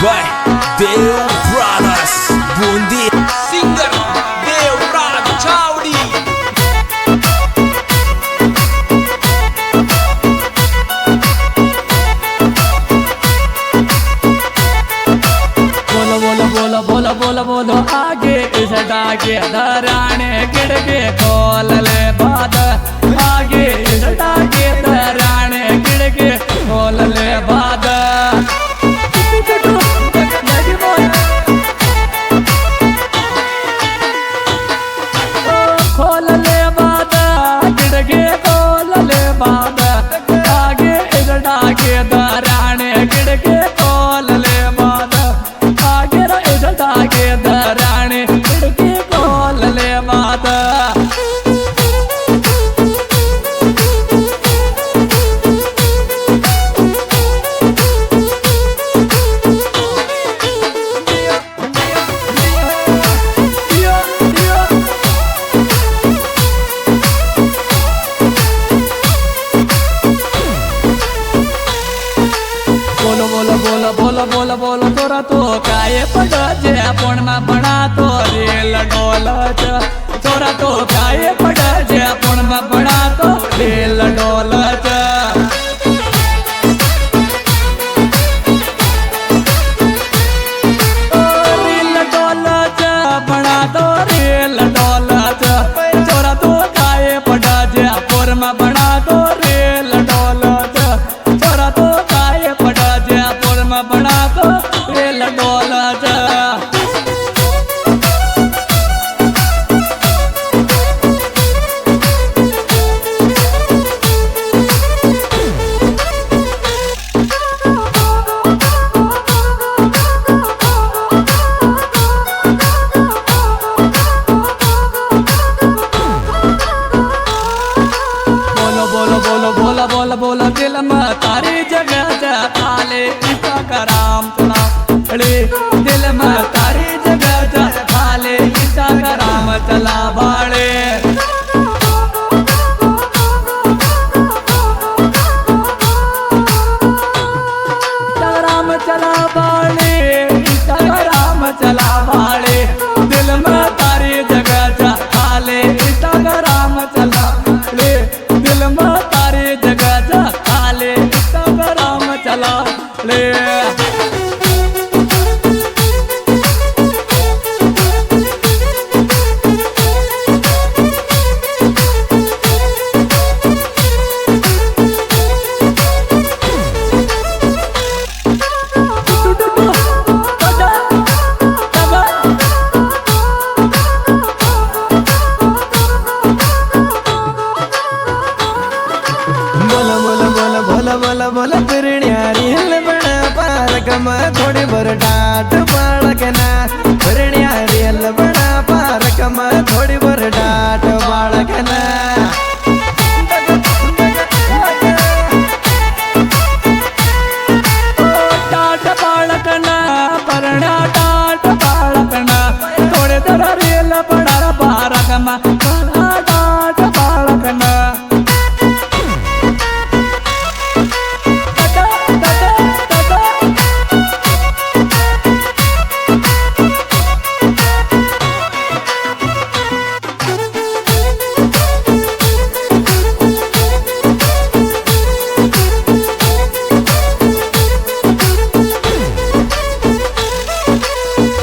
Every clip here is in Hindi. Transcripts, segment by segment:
by Deo Brothers Bundi Singer Deo Raj Chowdi बोलो बोलो बोलो बोलो बोलो बोलो आगे इस डाके धराने गिड़के खोल ले बाद आगे इस डाके धराने गिड़के खोल ले बाद खोल ले बाद गिड़के खोल ले बाद आगे इस डाके धराने गिड़के खोल ले बाद आगे इस डाके धराने गिड़के खोल ले बाद बोलो बोलो बोलो बोलो बोलो बोलो तोरा तो काय पड जे आपण मा बना तो रेल डोल तोरा तो काय पड जे आपण मा बना तो रेल डोल रेल डोल बना तो रेल डोल तोरा तो काय पड जे आपण मा बना तो रेल डोल तोरा तो काय पड जे आपण मा बना तो रेल डोल बोलो बोलो बोलो बोलो बोलो बोलो दिल में तारी जगह जा खाले इंस्टाग्राम चला बड़े दिल में तारी जगह जा खाले इंस्टाग्राम चला बाड़े इंस्टाग्राम चला बाड़े इंस्टाग्राम चला बाड़े दिल में तारी जगह जा खाले इंस्टाग्राम चला बाड़े दिल में तारी जगह जा खाले इंस्टाग्राम चला ले बोला बोला बोला बोला बोला बोला पिरण्यारी हिल बड़ा पारक में थोड़ी भर डाट बाळकना पिरण्यारी हिल बड़ा पारक में थोड़ी भर डाट बाळकना टाट बाळकना परण्या टाट बाळकना थोडे जरा रेल पडार पारकमा टाट बाळकना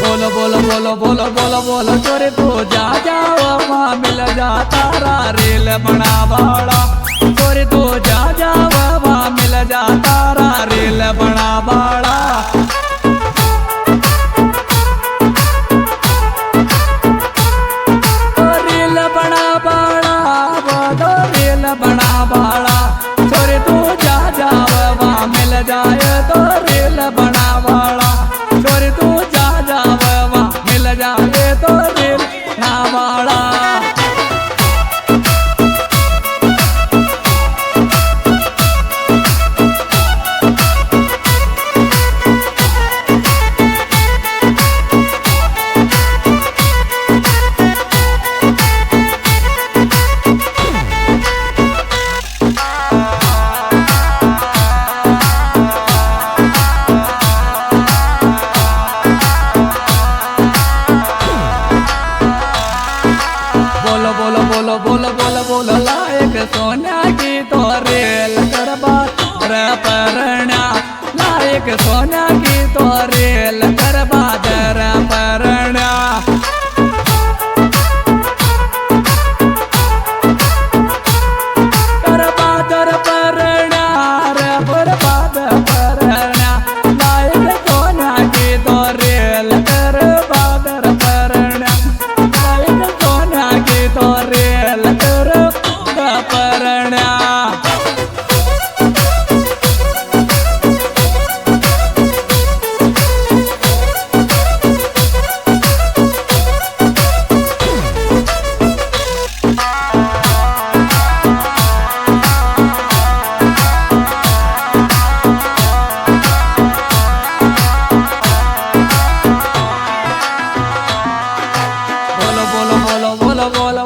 बोलो बोलो बोलो बोलो बोलो बोलो चोरे तो जा जाओ वहाँ मिल जा तारा रेल बना बाड़ा चोरे तो जा जाओ वहाँ मिल जा तारा रेल बना बाड़ा रेल बना बाड़ा बोलो रेल बना बाड़ा चोरे तो जा जाओ वहाँ मिल जाए तो रेल बना बाड़ा चोरे तो जा जाओ वहाँ मिल जाए तो रेल ना बाड़ा लायक सोन्या की तो रेल दरबार परण्या लायक सोन्या की तो रेल दरबार परण्या दरबार परण्या रे बरबाद परण्या लायक सोन्या की तो रेल दरबार परण्या लायक सोन्या की तो रेल दरबार परण्या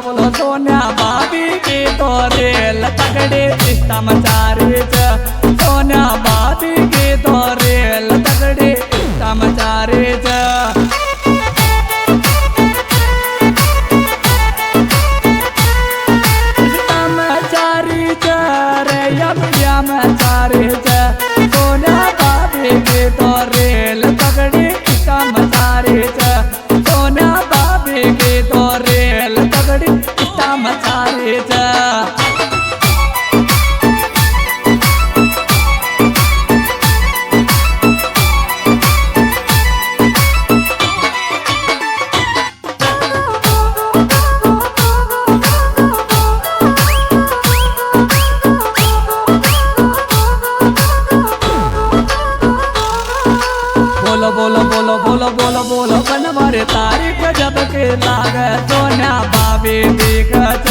बोलो सोन्या बाबी की तो रेल तगड़े समाचारीच सोन्या बाबी की तो रेल तगड़े समाचारीच समाचारीच रे यमचारीच सोन्या बाबी की तो रेल तगड़े समाचारीच सोन्या बाबी की तो रेल तगड़ी समाचारीच बोलो बनवारे तारीख जब के लाग सोन्या बाबी दिखत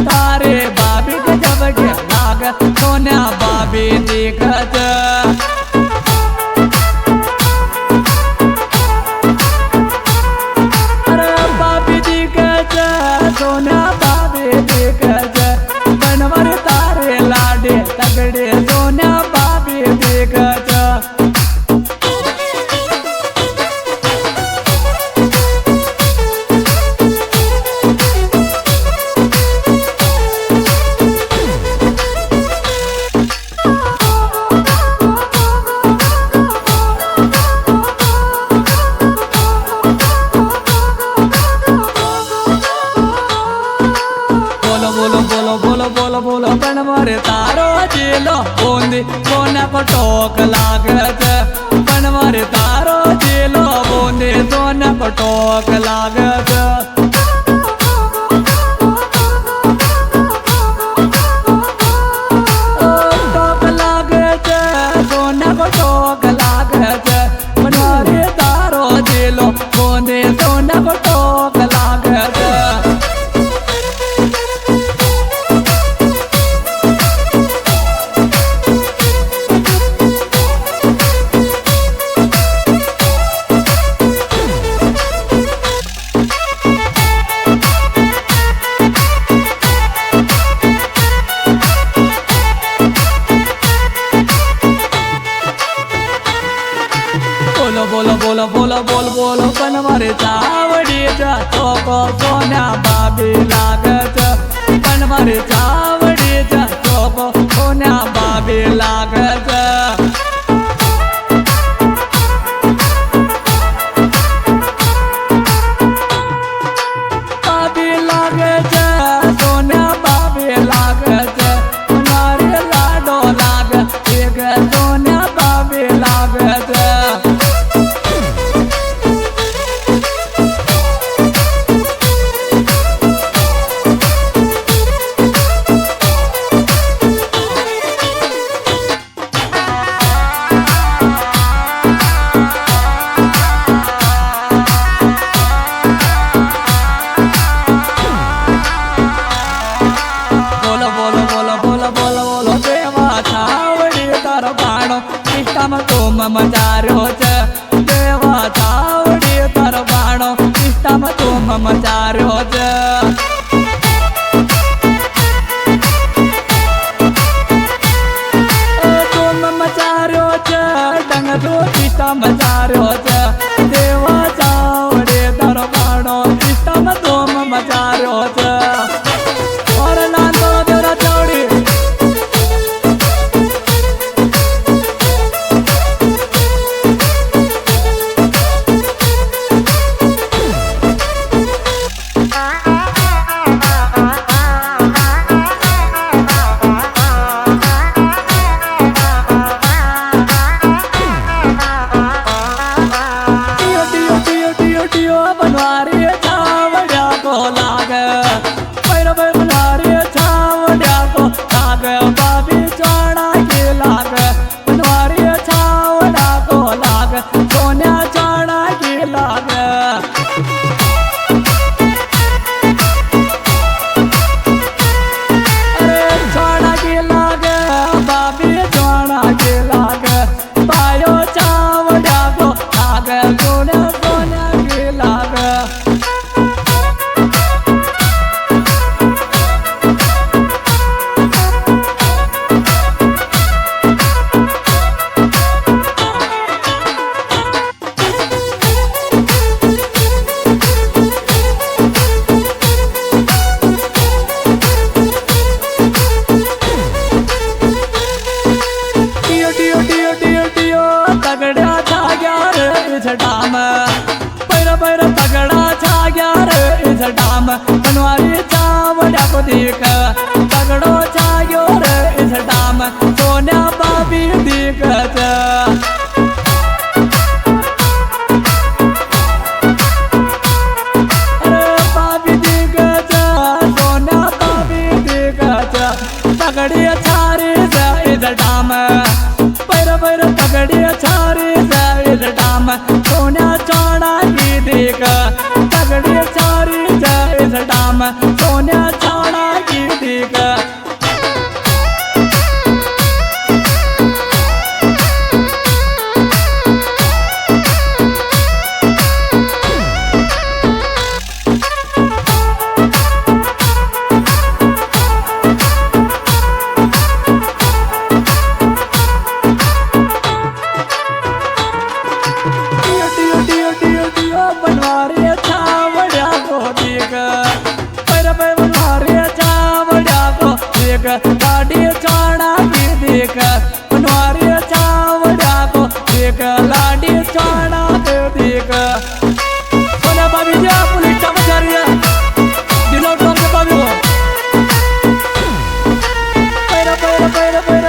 तारे बाबी के जब के लाग सोन्या बाबी दिखत अरे बाबी दिखत सोन्या बाबी दिखत बनवारे तारे लाडे तगड़े सोन्या बाबी दिखत बोलो बनवारे तारो जिलो बूंदी सोना को टोक लागत बनवारे तारो जिलो बूंदी सोना को टोक लागत टोक लागत सोना को टोक लागत बनवारे तारो जिलो बूंदी सोना को टोक लागत बोलो बनवारे चावड़ी चौको सोन्या बाबी लागत बनवारे चावड़ी चौको सोन्या बाबी लागत बाबी लागत सोन्या बाबी लागत बनवारे लाडो लागत एक सोन्या बाबी लागत मचारो देवा चावड़ी तर बाणो इष्टम तुम मचारो तुम मचारो डंग दो इष्टम मचारो देवा चावड़ी तर बाणो इष्टम तुम मचारो और नांदो डाम पैर पैर तगड़ा छा गया रे इस डाम बनवारी चावड़ा को देख तगड़ो छा गयो रे इस डाम सोनिया बाबी दिखत तगड़ी छारी इस डाम पैर पैर तगड़ी छारी इस डाम सोनिया चौड़ा की देख तगड़ी छारी इस डाम सोनिया चौड़ा की देख बनवारी छावड़ा को देख पैर पैर बनवारी छावड़ा को देख लाडी चौड़ा की देख बनवारी छावड़ा को देख लाडी चौड़ा को देख सोना बाबी जा पुलिस चमचारिया दिलो टोक बाबी पैर पैर पैर पैर